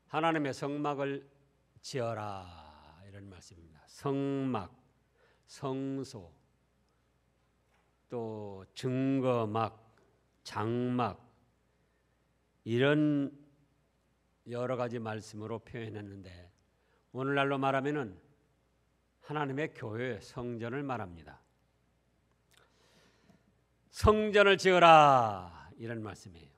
하나님의 성막을 지어라 이런 말씀입니다. 성막, 성소, 또 증거막, 장막 이런 여러 가지 말씀으로 표현했는데 오늘날로 말하면은 하나님의 교회 성전을 말합니다. 성전을 지어라 이런 말씀이에요.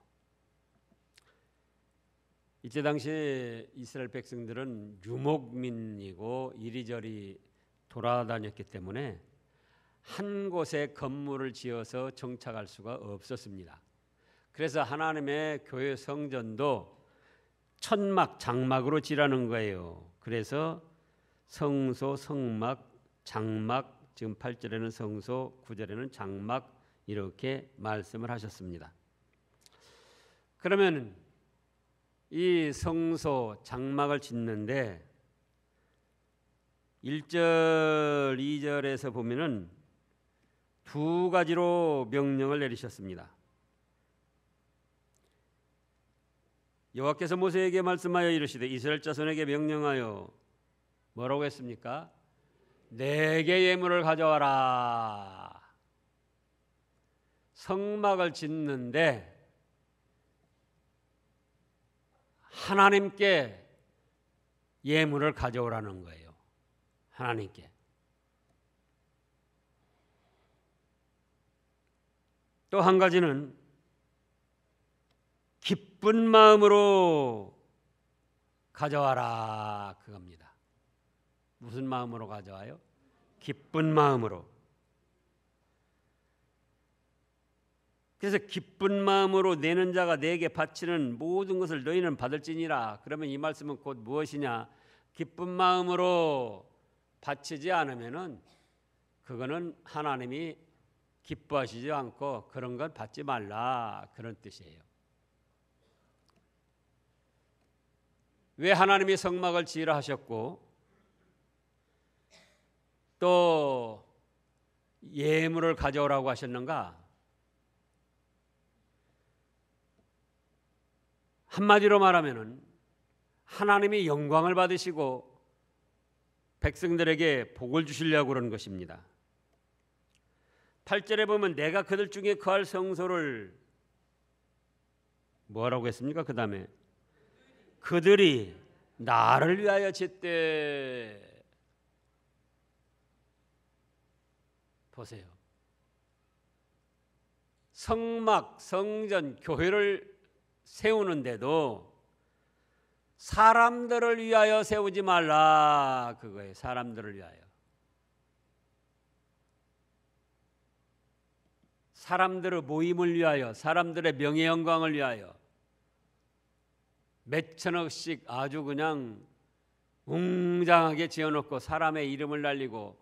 이때 당시 이스라엘 백성들은 유목민이고 이리저리 돌아다녔기 때문에 한 곳에 건물을 지어서 정착할 수가 없었습니다. 그래서 하나님의 교회 성전도 천막, 장막으로 지라는 거예요. 그래서 성소, 성막, 장막, 지금 8절에는 성소, 9절에는 장막 이렇게 말씀을 하셨습니다. 그러면 이 성소, 장막을 짓는데 1절, 2절에서 보면은 두 가지로 명령을 내리셨습니다. 여호와께서 모세에게 말씀하여 이르시되 이스라엘 자손에게 명령하여 뭐라고 했습니까? 내게 예물을 가져와라. 성막을 짓는데 하나님께 예물을 가져오라는 거예요. 하나님께. 또 한 가지는 기쁜 마음으로 가져와라 그겁니다. 무슨 마음으로 가져와요? 기쁜 마음으로. 그래서 기쁜 마음으로 내는 자가 내게 바치는 모든 것을 너희는 받을지니라. 그러면 이 말씀은 곧 무엇이냐? 기쁜 마음으로 바치지 않으면은 그거는 하나님이 기뻐하시지 않고 그런 건 받지 말라 그런 뜻이에요. 왜 하나님이 성막을 지으라 하셨고 또 예물을 가져오라고 하셨는가? 한마디로 말하면은 하나님이 영광을 받으시고 백성들에게 복을 주시려고 그러는 것입니다. 8절에 보면 내가 그들 중에 거할 성소를 뭐라고 했습니까? 그 다음에 그들이 나를 위하여 짓되. 보세요. 성막, 성전, 교회를 세우는데도 사람들을 위하여 세우지 말라 그거예요. 사람들을 위하여. 사람들의 모임을 위하여, 사람들의 명예 영광을 위하여 몇 천억씩 아주 그냥 웅장하게 지어놓고 사람의 이름을 날리고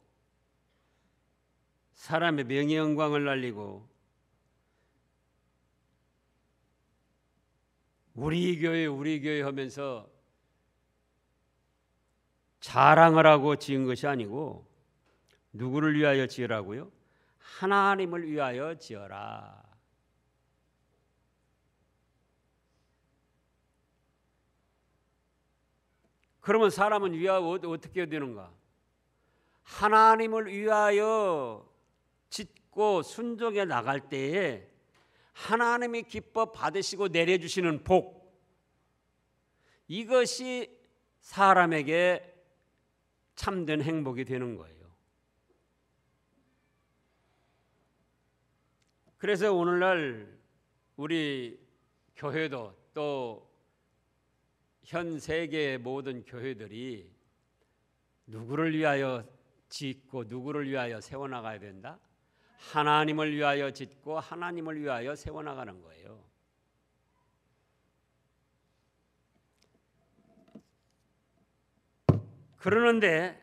사람의 명예 영광을 날리고 우리 교회 하면서 자랑을 하고 지은 것이 아니고 누구를 위하여 지으라고요? 하나님을 위하여 지어라. 그러면 사람은 위하여 어떻게 되는가? 하나님을 위하여 짓고 순종해 나갈 때에 하나님이 기뻐 받으시고 내려주시는 복, 이것이 사람에게 참된 행복이 되는 거예요. 그래서 오늘날 우리 교회도 또 현 세계의 모든 교회들이 누구를 위하여 짓고 누구를 위하여 세워나가야 된다? 하나님을 위하여 짓고 하나님을 위하여 세워나가는 거예요. 그러는데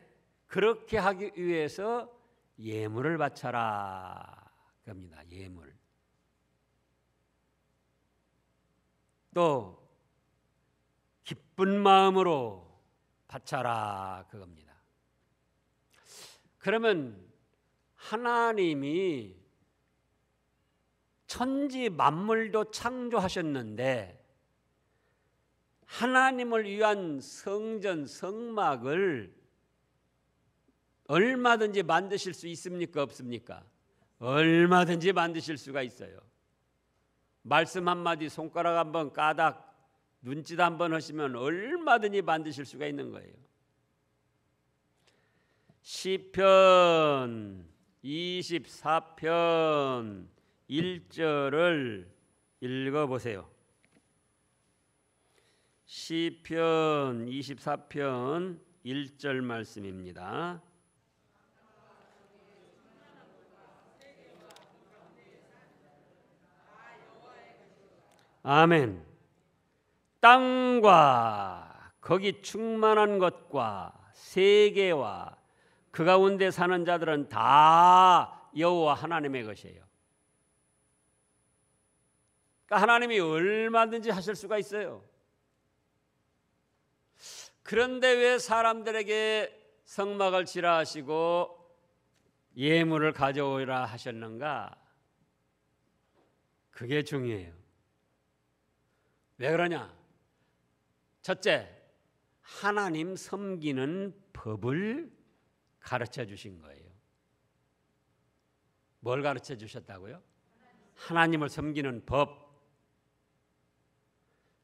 그렇게 하기 위해서 예물을 바쳐라 겁니다. 예물. 또 기쁜 마음으로 바쳐라 그겁니다. 그러면 하나님이 천지 만물도 창조하셨는데 하나님을 위한 성전, 성막을 얼마든지 만드실 수 있습니까? 없습니까? 얼마든지 만드실 수가 있어요. 말씀 한마디, 손가락 한번 까닥, 눈짓 한번 하시면 얼마든지 만드실 수가 있는 거예요. 시편 24편 1절을 읽어보세요. 시편 24편 1절 말씀입니다. 아멘. 땅과 거기 충만한 것과 세계와 그 가운데 사는 자들은 다 여호와 하나님의 것이에요. 그러니까 하나님이 얼마든지 하실 수가 있어요. 그런데 왜 사람들에게 성막을 지라 하시고 예물을 가져오라 하셨는가? 그게 중요해요. 왜 그러냐? 첫째, 하나님 섬기는 법을 가르쳐 주신 거예요. 뭘 가르쳐 주셨다고요? 하나님을 섬기는 법.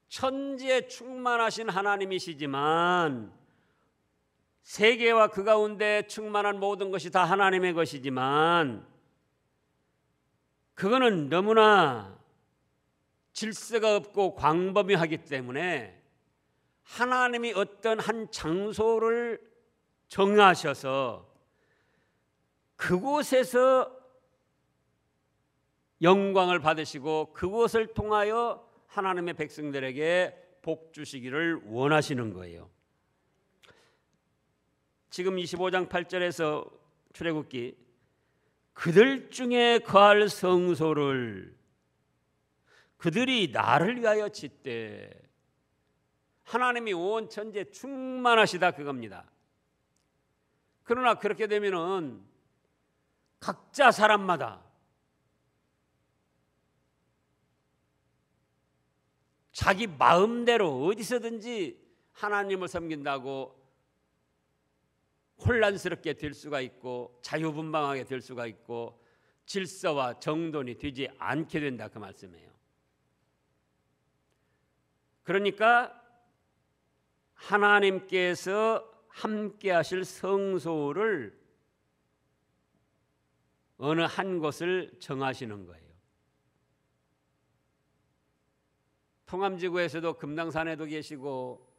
천지에 충만하신 하나님이시지만 세계와 그 가운데 충만한 모든 것이 다 하나님의 것이지만 그거는 너무나 질서가 없고 광범위하기 때문에 하나님이 어떤 한 장소를 정하셔서 그곳에서 영광을 받으시고 그곳을 통하여 하나님의 백성들에게 복 주시기를 원하시는 거예요. 지금 25장 8절에서 출애굽기 그들 중에 거할 성소를 그들이 나를 위하여 짓되 하나님이 온 천지에 충만하시다 그겁니다. 그러나 그렇게 되면은 각자 사람마다 자기 마음대로 어디서든지 하나님을 섬긴다고 혼란스럽게 될 수가 있고 자유분방하게 될 수가 있고 질서와 정돈이 되지 않게 된다 그 말씀이에요. 그러니까 하나님께서 함께 하실 성소를 어느 한 곳을 정하시는 거예요. 통암지구에서도 금당산에도 계시고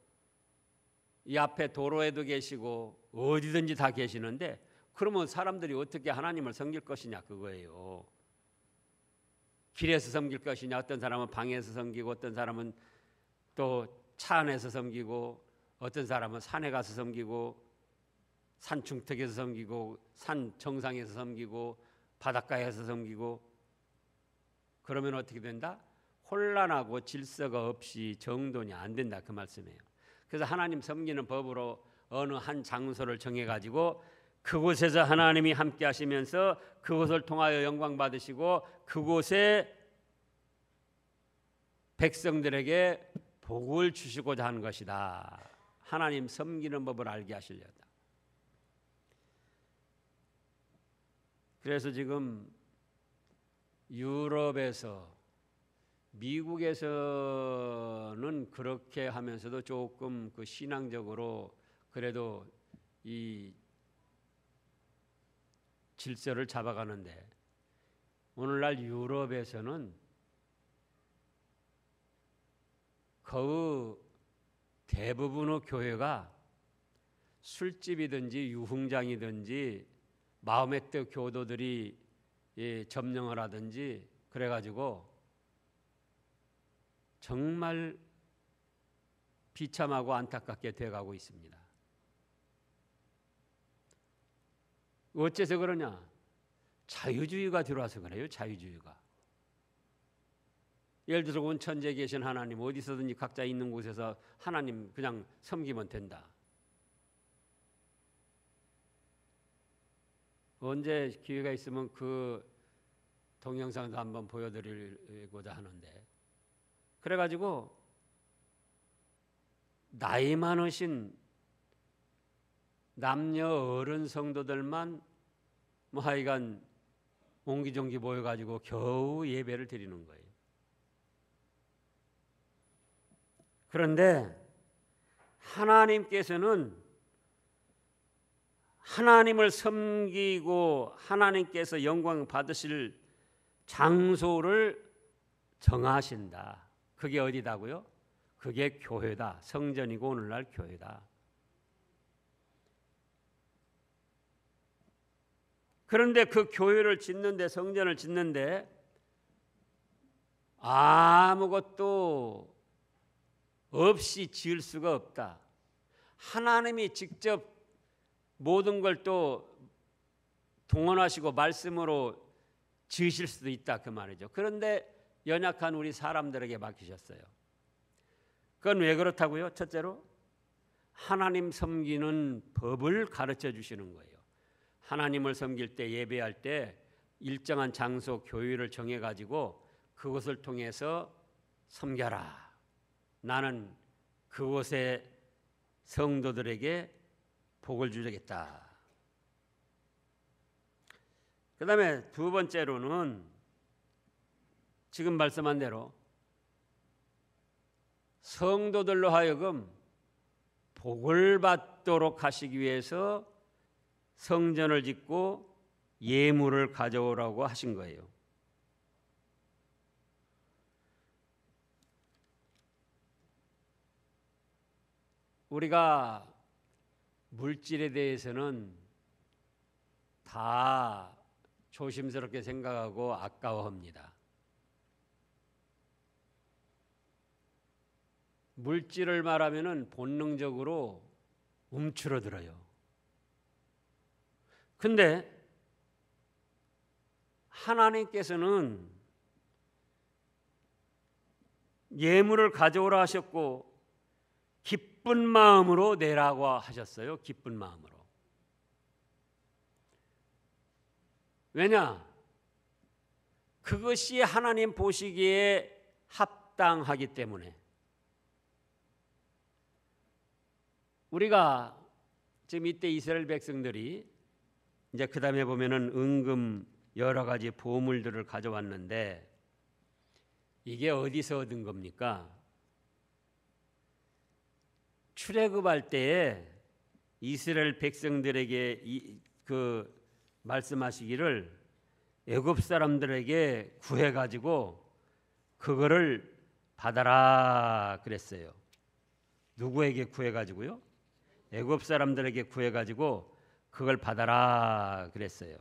이 앞에 도로에도 계시고 어디든지 다 계시는데 그러면 사람들이 어떻게 하나님을 섬길 것이냐 그거예요. 길에서 섬길 것이냐, 어떤 사람은 방에서 섬기고 어떤 사람은 또 차 안에서 섬기고 어떤 사람은 산에 가서 섬기고 산 중턱에서 섬기고 산 정상에서 섬기고 바닷가에서 섬기고 그러면 어떻게 된다? 혼란하고 질서가 없이 정돈이 안 된다 그 말씀이에요. 그래서 하나님 섬기는 법으로 어느 한 장소를 정해가지고 그곳에서 하나님이 함께 하시면서 그곳을 통하여 영광 받으시고 그곳에 백성들에게 복을 주시고자 하는 것이다. 하나님 섬기는 법을 알게 하시려다. 그래서 지금 유럽에서 미국에서는 그렇게 하면서도 조금 그 신앙적으로 그래도 이 질서를 잡아가는데 오늘날 유럽에서는 거의 대부분의 교회가 술집이든지 유흥장이든지 마음의 뜻 교도들이 점령을 하든지 그래가지고 정말 비참하고 안타깝게 돼가고 있습니다. 어째서 그러냐? 자유주의가 들어와서 그래요. 자유주의가. 예를 들어 온 천지에 계신 하나님 어디서든지 각자 있는 곳에서 하나님 그냥 섬기면 된다. 언제 기회가 있으면 그 동영상도 한번 보여드리고자 하는데 그래가지고 나이 많으신 남녀 어른 성도들만 뭐 하여간 옹기종기 모여가지고 겨우 예배를 드리는 거예요. 그런데 하나님께서는 하나님을 섬기고 하나님께서 영광 받으실 장소를 정하신다. 그게 어디다고요? 그게 교회다. 성전이고 오늘날 교회다. 그런데 그 교회를 짓는데, 성전을 짓는데 아무것도 없이 지을 수가 없다. 하나님이 직접 모든 걸 또 동원하시고 말씀으로 지으실 수도 있다 그 말이죠. 그런데 연약한 우리 사람들에게 맡기셨어요. 그건 왜 그렇다고요? 첫째로 하나님 섬기는 법을 가르쳐 주시는 거예요. 하나님을 섬길 때, 예배할 때 일정한 장소, 교회를 정해가지고 그것을 통해서 섬겨라. 나는 그곳의 성도들에게 복을 주겠다. 그 다음에 두 번째로는 지금 말씀한 대로 성도들로 하여금 복을 받도록 하시기 위해서 성전을 짓고 예물을 가져오라고 하신 거예요. 우리가 물질에 대해서는 다 조심스럽게 생각하고 아까워합니다. 물질을 말하면은 본능적으로 움츠러들어요. 근데 하나님께서는 예물을 가져오라 하셨고 기쁜 마음으로 내라고 하셨어요. 기쁜 마음으로. 왜냐? 그것이 하나님 보시기에 합당하기 때문에. 우리가 지금 이때 이스라엘 백성들이 이제 그 다음에 보면은 은금 여러 가지 보물들을 가져왔는데 이게 어디서 얻은 겁니까? 출애굽할 때에 이스라엘 백성들에게 말씀하시기를 애굽 사람들에게 구해가지고 그거를 받아라 그랬어요. 누구에게 구해가지고요? 애굽 사람들에게 구해가지고 그걸 받아라 그랬어요.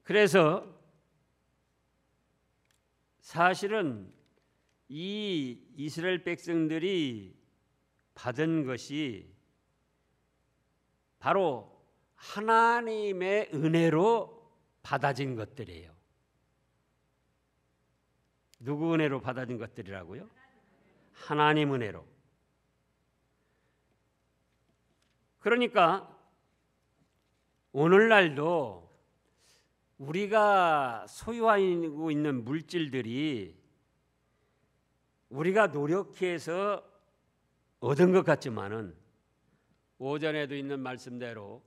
그래서 사실은 이 이스라엘 백성들이 받은 것이 바로 하나님의 은혜로 받아진 것들이에요. 누구 은혜로 받아진 것들이라고요? 하나님 은혜로. 그러니까 오늘날도 우리가 소유하고 있는 물질들이 우리가 노력해서 얻은 것 같지만은 오전에도 있는 말씀대로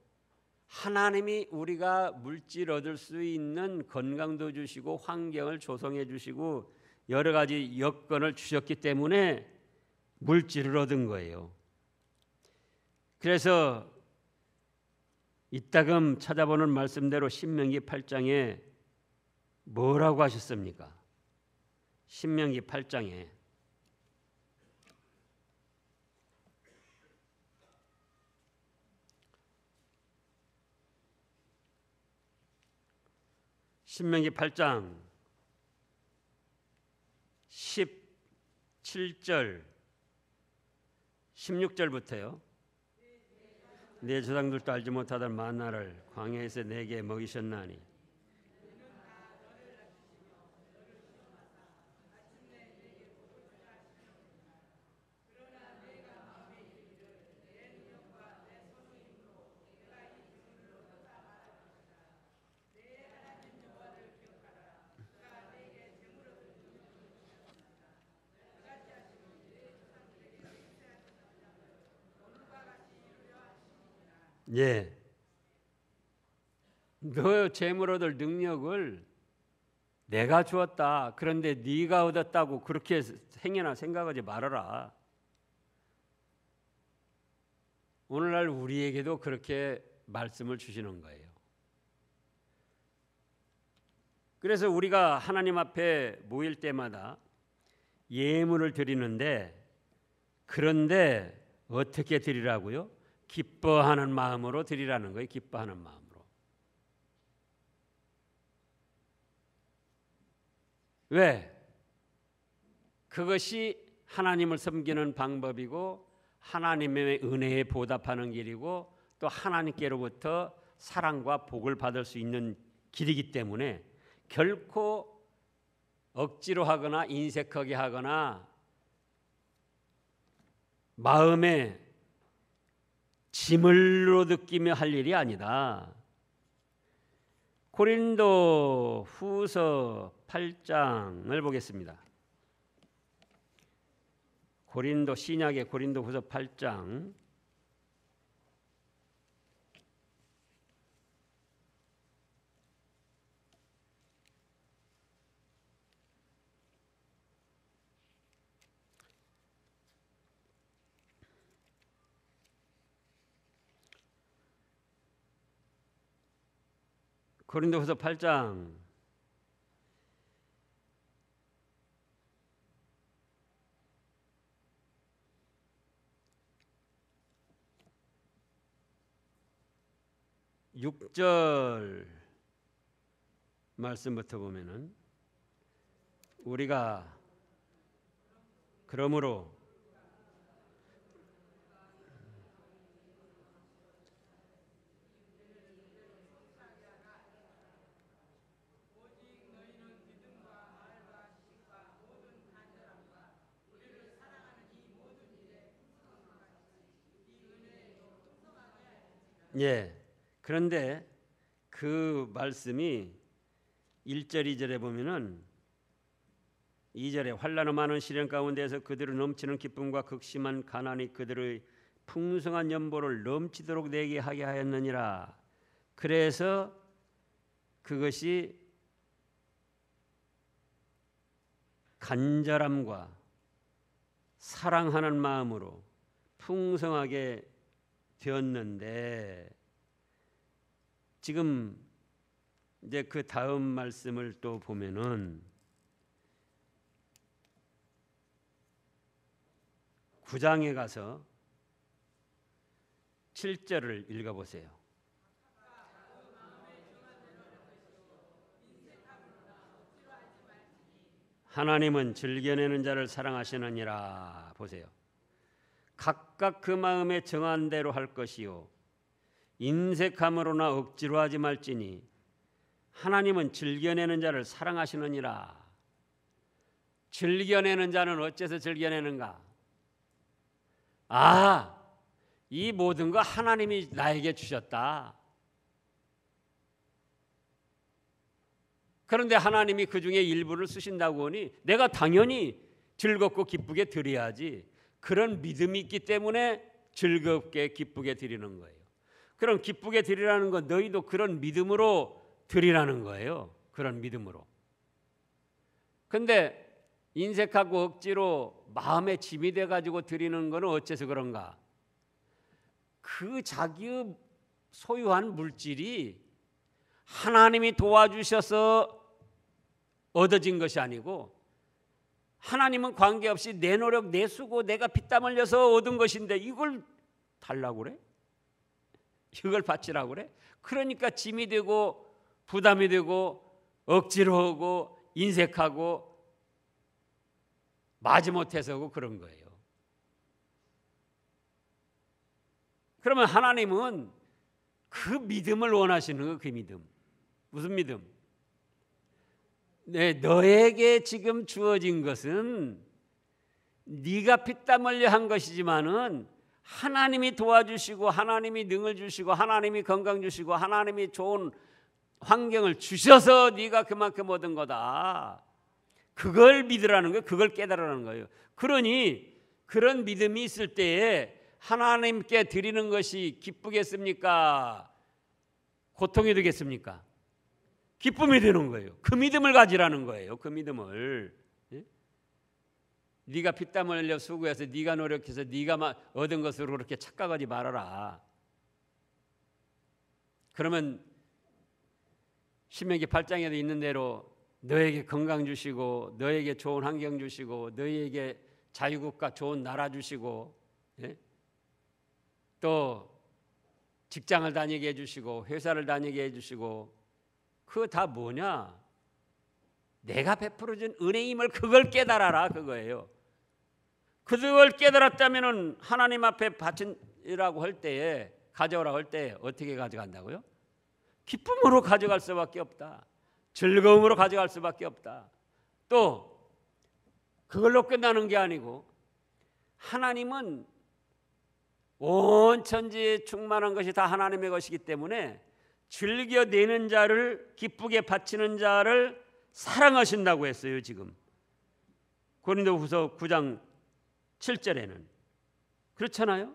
하나님이 우리가 물질 얻을 수 있는 건강도 주시고 환경을 조성해 주시고 여러 가지 여건을 주셨기 때문에 물질을 얻은 거예요. 그래서 이따금 찾아보는 말씀대로 신명기 8장에 뭐라고 하셨습니까? 신명기 8장에 신명기 8장 17절 16절부터요. 내 조상들도 알지 못하던 만나를 광야에서 내게 먹이셨나니 예. 너 재물 얻을 능력을 내가 주었다. 그런데 네가 얻었다고 그렇게 행여나 생각하지 말아라. 오늘날 우리에게도 그렇게 말씀을 주시는 거예요. 그래서 우리가 하나님 앞에 모일 때마다 예물을 드리는데, 그런데 어떻게 드리라고요? 기뻐하는 마음으로 드리라는 거예요. 기뻐하는 마음으로. 왜? 그것이 하나님을 섬기는 방법이고 하나님의 은혜에 보답하는 길이고 또 하나님께로부터 사랑과 복을 받을 수 있는 길이기 때문에 결코 억지로 하거나 인색하게 하거나 마음에 짐을로 느끼며 할 일이 아니다. 고린도 후서 8장을 보겠습니다. 신약의 고린도 후서 8장 6절 말씀부터 보면은 우리가 그러므로 예. 그런데 그 말씀이 1절 2절에 보면은 2절에 환난의 많은 시련 가운데에서 그들의 넘치는 기쁨과 극심한 가난이 그들의 풍성한 연보를 넘치도록 내게 하게 하였느니라. 그래서 그것이 간절함과 사랑하는 마음으로 풍성하게 되었는데, 지금 이제 그 다음 말씀을 또 보면은 9장에 가서 7절을 읽어보세요. 하나님은 즐겨내는 자를 사랑하시느니라. 보세요. 각각 그 마음에 정한 대로 할 것이요 인색함으로나 억지로 하지 말지니 하나님은 즐겨내는 자를 사랑하시느니라. 즐겨내는 자는 어째서 즐겨내는가? 이 모든 거 하나님이 나에게 주셨다. 그런데 하나님이 그 중에 일부를 쓰신다고 하니 내가 당연히 즐겁고 기쁘게 드려야지. 그런 믿음이 있기 때문에 즐겁게 기쁘게 드리는 거예요. 그럼 기쁘게 드리라는 건 너희도 그런 믿음으로 드리라는 거예요. 그런 믿음으로. 근데 인색하고 억지로 마음에 짐이 돼가지고 드리는 거는 어째서 그런가? 그 자기의 소유한 물질이 하나님이 도와주셔서 얻어진 것이 아니고 하나님은 관계없이 내 노력, 내 수고, 내가 피땀 흘려서 얻은 것인데 이걸 달라고 그래? 이걸 바치라고 그래? 그러니까 짐이 되고 부담이 되고 억지로 하고 인색하고 마지못해서 하고 그런 거예요. 그러면 하나님은 그 믿음을 원하시는 거예요. 그 믿음. 무슨 믿음? 네, 너에게 지금 주어진 것은 네가 피땀 흘려 한 것이지만은 하나님이 도와주시고 하나님이 능을 주시고 하나님이 건강 주시고 하나님이 좋은 환경을 주셔서 네가 그만큼 얻은 거다. 그걸 믿으라는 거예요. 그걸 깨달으라는 거예요. 그러니 그런 믿음이 있을 때에 하나님께 드리는 것이 기쁘겠습니까? 고통이 되겠습니까? 기쁨이 되는 거예요. 그 믿음을 가지라는 거예요. 그 믿음을. 예? 네가 피땀을 흘려 수고해서 네가 노력해서 네가 얻은 것으로 그렇게 착각하지 말아라. 그러면 신명기 8장에도 있는 대로 너에게 건강 주시고 너에게 좋은 환경 주시고 너에게 자유국가 좋은 나라 주시고, 예? 또 직장을 다니게 해주시고 회사를 다니게 해주시고, 그거 다 뭐냐? 내가 베풀어준 은혜임을 그걸 깨달아라, 그거예요. 그걸 깨달았다면은 하나님 앞에 바치라고 할 때에, 가져오라고 할 때 어떻게 가져간다고요? 기쁨으로 가져갈 수밖에 없다. 즐거움으로 가져갈 수밖에 없다. 또 그걸로 끝나는 게 아니고 하나님은 온 천지에 충만한 것이 다 하나님의 것이기 때문에 즐겨내는 자를, 기쁘게 바치는 자를 사랑하신다고 했어요. 지금 고린도후서 9장 7절에는 그렇잖아요.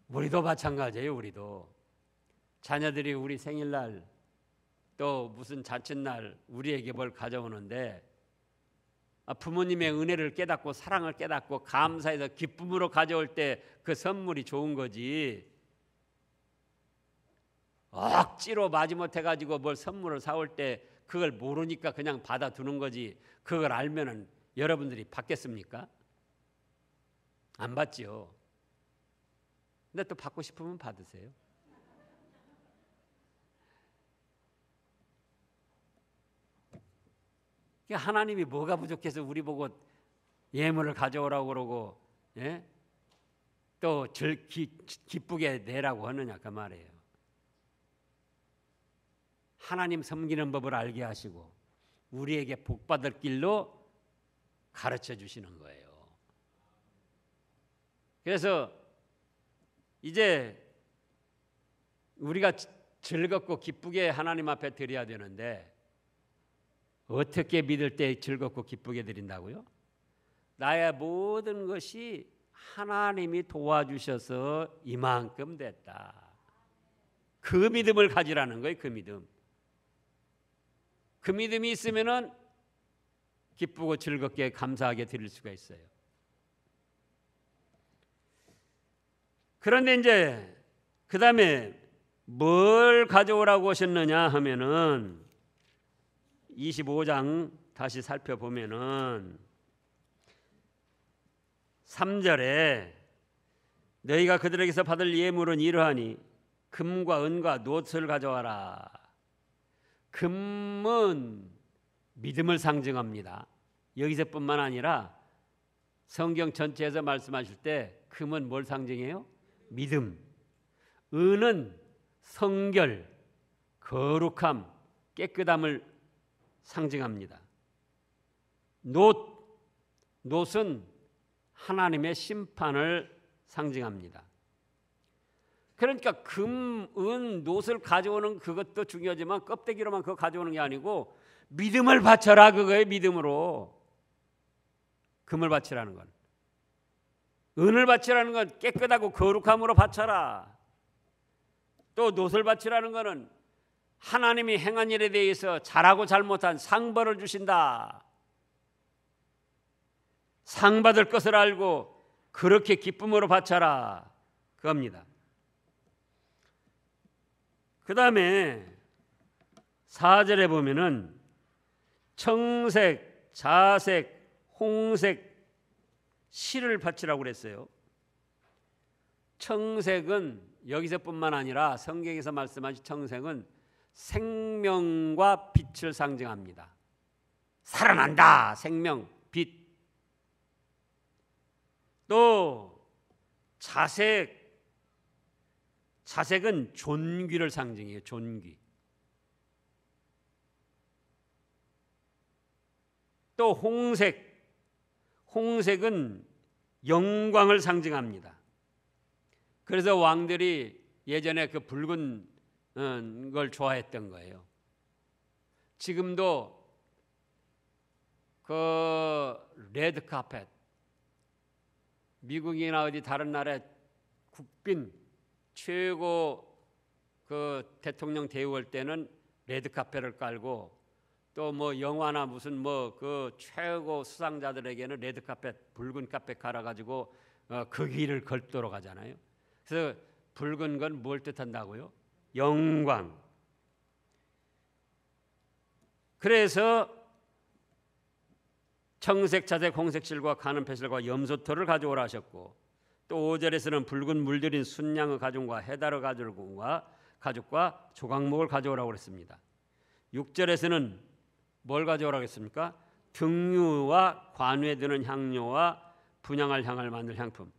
우리도 마찬가지예요. 우리도 자녀들이 우리 생일날 또 무슨 잔칫날 우리에게 뭘 가져오는데 부모님의 은혜를 깨닫고 사랑을 깨닫고 감사해서 기쁨으로 가져올 때 그 선물이 좋은 거지, 억지로 마지못해 가지고 뭘 선물을 사올 때 그걸 모르니까 그냥 받아두는 거지, 그걸 알면은 여러분들이 받겠습니까? 안 받지요. 근데 또 받고 싶으면 받으세요. 하나님이 뭐가 부족해서 우리 보고 예물을 가져오라고 그러고, 예? 또 기쁘게 내라고 하느냐 그 말이에요. 하나님 섬기는 법을 알게 하시고 우리에게 복받을 길로 가르쳐 주시는 거예요. 그래서 이제 우리가 즐겁고 기쁘게 하나님 앞에 드려야 되는데, 어떻게 믿을 때 즐겁고 기쁘게 드린다고요? 나의 모든 것이 하나님이 도와주셔서 이만큼 됐다. 그 믿음을 가지라는 거예요. 그 믿음. 그 믿음이 있으면은 기쁘고 즐겁게 감사하게 드릴 수가 있어요. 그런데 이제 그 다음에 뭘 가져오라고 하셨느냐 하면은 25장 다시 살펴보면은 3절에 너희가 그들에게서 받을 예물은 이러하니 금과 은과 놋을 가져와라. 금은 믿음을 상징합니다. 여기서뿐만 아니라 성경 전체에서 말씀하실 때 금은 뭘 상징해요? 믿음. 은은 성결, 거룩함, 깨끗함을 상징합니다. 놋은 하나님의 심판을 상징합니다. 그러니까 금, 은, 놋을 가져오는 그것도 중요하지만 껍데기로만 그거 가져오는 게 아니고 믿음을 바쳐라, 그거예요. 믿음으로. 금을 바치라는 건, 은을 바치라는 건 깨끗하고 거룩함으로 바쳐라. 또 놋을 바치라는 것은 하나님이 행한 일에 대해서 잘하고 잘못한 상벌을 주신다. 상 받을 것을 알고 그렇게 기쁨으로 바쳐라, 그겁니다. 그 다음에 4절에 보면은 청색, 자색, 홍색, 실을 바치라고 그랬어요. 청색은 여기서뿐만 아니라 성경에서 말씀하신 청색은 생명과 빛을 상징합니다. 살아난다, 생명, 빛. 또 자색은 존귀를 상징해요. 존귀. 또 홍색은 영광을 상징합니다. 그래서 왕들이 예전에 그 붉은 걸 좋아했던 거예요. 지금도 그 레드 카펫, 미국이나 어디 다른 나라의 국빈 최고 그 대통령 대우할 때는 레드카펫을 깔고 또 뭐 영화나 무슨 뭐 그 최고 수상자들에게는 레드카펫 붉은 카펫 갈아가지고 그 길을 걷도록 하잖아요. 그래서 붉은 건 뭘 뜻한다고요? 영광. 그래서 청색, 자색, 홍색 실과 가는 패실과 염소털을 가져오라 하셨고, 또 5절에서는 붉은 물들인 순양의 가죽과 해달의 가죽과 조각목을 가져오라고 그랬습니다. 6절에서는 뭘 가져오라고 했습니까? 등유와 관유에 드는 향료와 분향할 향을 만들 향품.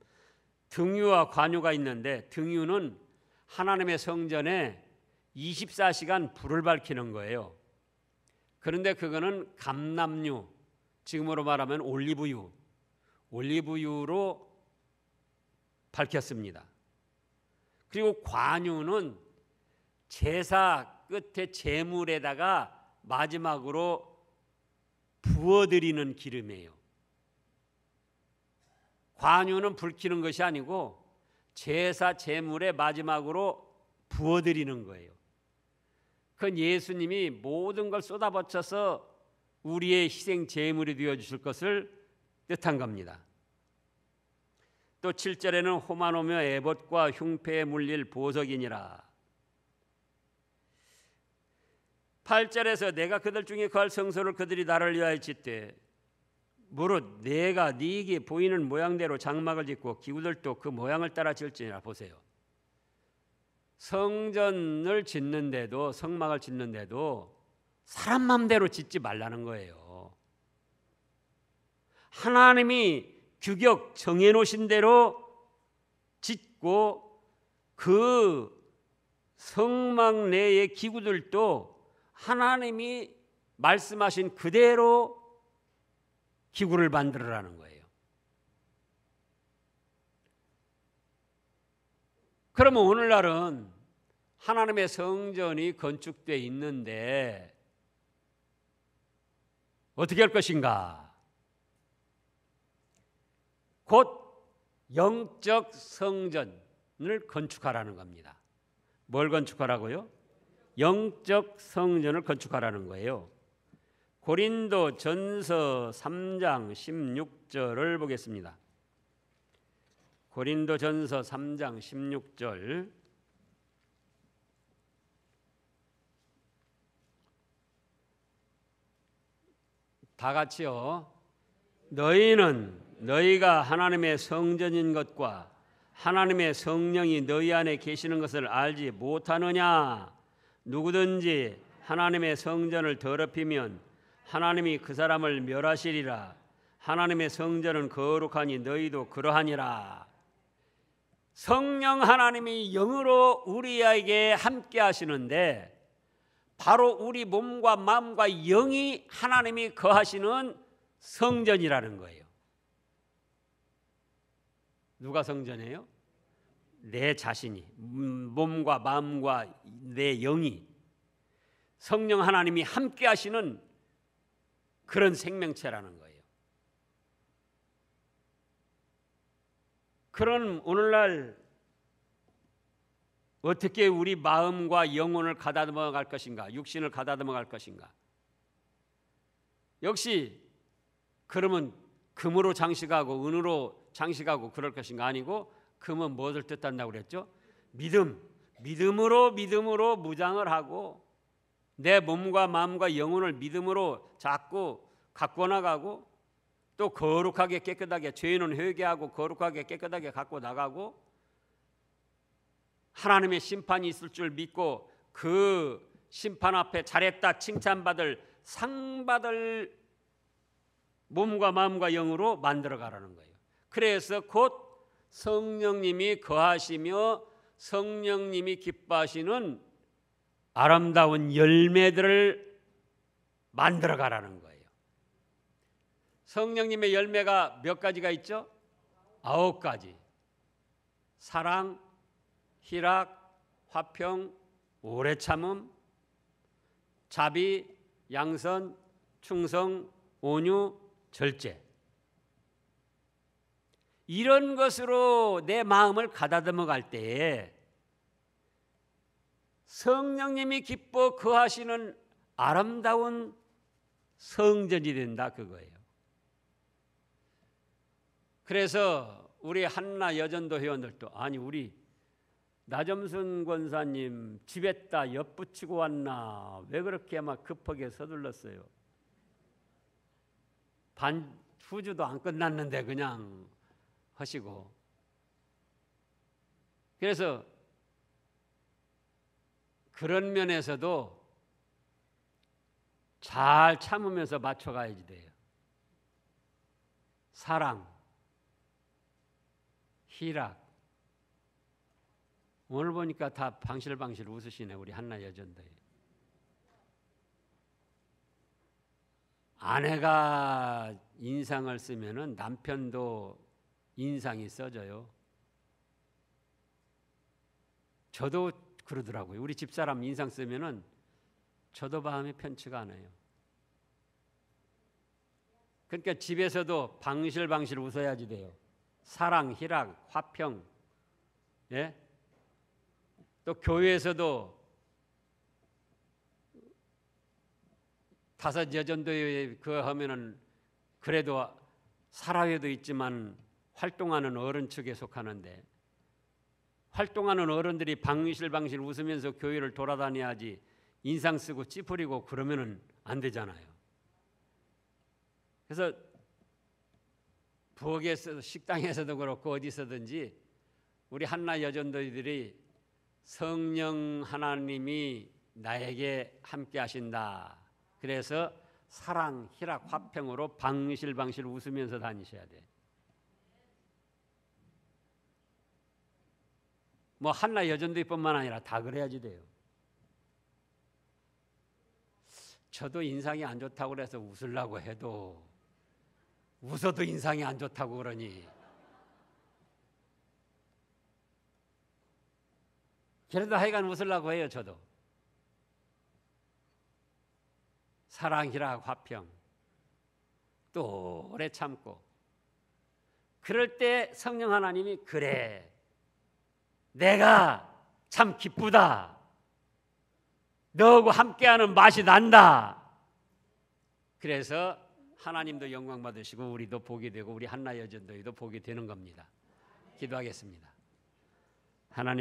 등유와 관유가 있는데, 등유는 하나님의 성전에 24시간 불을 밝히는 거예요. 그런데 그거는 감람유, 지금으로 말하면 올리브유로 밝혔습니다. 그리고 관유는 제사 끝에 제물에다가 마지막으로 부어드리는 기름이에요. 관유는 불 켜는 것이 아니고 제사 제물에 마지막으로 부어드리는 거예요. 그건 예수님이 모든 걸 쏟아버쳐서 우리의 희생 제물이 되어주실 것을 뜻한 겁니다. 또 7절에는 호마노며 에봇과 흉패에 물릴 보석이니라. 8절에서 내가 그들 중에 거할 성소를 그들이 나를 위하여 짓되 무릇 내가 네게 보이는 모양대로 장막을 짓고 기구들도 그 모양을 따라 지을지니라. 보세요. 성전을 짓는데도, 성막을 짓는데도 사람 마음대로 짓지 말라는 거예요. 하나님이 규격 정해놓으신 대로 짓고 그 성막 내의 기구들도 하나님이 말씀하신 그대로 기구를 만들으라는 거예요. 그러면 오늘날은 하나님의 성전이 건축되어 있는데 어떻게 할 것인가? 곧 영적 성전을 건축하라는 겁니다. 뭘 건축하라고요? 영적 성전을 건축하라는 거예요. 고린도 전서 3장 16절을 보겠습니다. 고린도 전서 3장 16절. 다 같이요. 너희는 너희가 하나님의 성전인 것과 하나님의 성령이 너희 안에 계시는 것을 알지 못하느냐? 누구든지 하나님의 성전을 더럽히면 하나님이 그 사람을 멸하시리라. 하나님의 성전은 거룩하니 너희도 그러하니라. 성령 하나님이 영으로 우리에게 함께 하시는데 바로 우리 몸과 마음과 영이 하나님이 거하시는 성전이라는 거예요. 누가 성전이에요? 내 자신이, 몸과 마음과 내 영이 성령 하나님이 함께 하시는 그런 생명체라는 거예요. 그런 오늘날 어떻게 우리 마음과 영혼을 가다듬어 갈 것인가? 육신을 가다듬어 갈 것인가? 역시 그러면 금으로 장식하고 은으로 장식하고 그럴 것인가? 아니고 금은 무엇을 뜻한다고 그랬죠? 믿음으로 무장을 하고 내 몸과 마음과 영혼을 믿음으로 자꾸 갖고 나가고 또 거룩하게 깨끗하게 죄인은 회개하고 거룩하게 깨끗하게 갖고 나가고 하나님의 심판이 있을 줄 믿고 그 심판 앞에 잘했다 칭찬받을 상받을 몸과 마음과 영으로 만들어 가라는 거예요. 그래서 곧 성령님이 거하시며 성령님이 기뻐하시는 아름다운 열매들을 만들어 가라는 거예요. 성령님의 열매가 몇 가지가 있죠? 9가지. 사랑, 희락, 화평, 오래 참음, 자비, 양선, 충성, 온유, 절제. 이런 것으로 내 마음을 가다듬어 갈 때에 성령님이 기뻐 거하시는 아름다운 성전이 된다 그거예요. 그래서 우리 한나 여전도 회원들도 아니 우리 나점순 권사님 집에다 엿붙이고 왔나 왜 그렇게 막 급하게 서둘렀어요. 후주도 안 끝났는데 그냥 하시고. 그래서 그런 면에서도 잘 참으면서 맞춰가야지 돼요. 사랑, 희락. 오늘 보니까 다 방실방실 웃으시네 우리 한나 여전도에. 아내가 인상을 쓰면은 남편도 인상이 써져요. 저도 그러더라고요. 우리 집사람 인상 쓰면은 저도 마음이 편치가 않아요. 그러니까 집에서도 방실방실 웃어야지 돼요. 사랑, 희락, 화평. 예? 또 교회에서도 다섯 여전도에 그 하면은 그래도 사라회도 있지만 활동하는 어른 측에 속하는데 활동하는 어른들이 방실방실 웃으면서 교회를 돌아다녀야지 인상 쓰고 찌푸리고 그러면은 안 되잖아요. 그래서 부엌에서 식당에서도 그렇고 어디서든지 우리 한나 여전도들이 성령 하나님이 나에게 함께 하신다. 그래서 사랑, 희락, 화평으로 방실방실 웃으면서 다니셔야 돼. 뭐 한나 여전도뿐만 아니라 다 그래야지 돼요. 저도 인상이 안 좋다고 그래서 웃으려고 해도 웃어도 인상이 안 좋다고 그러니 그래도 하여간 웃으려고 해요. 저도 사랑, 희락, 화평 또 오래 참고 그럴 때 성령 하나님이 그래 내가 참 기쁘다 너하고 함께하는 맛이 난다. 그래서 하나님도 영광 받으시고 우리도 복이 되고 우리 한나 여전도에도 복이 되는 겁니다. 기도하겠습니다. 하나님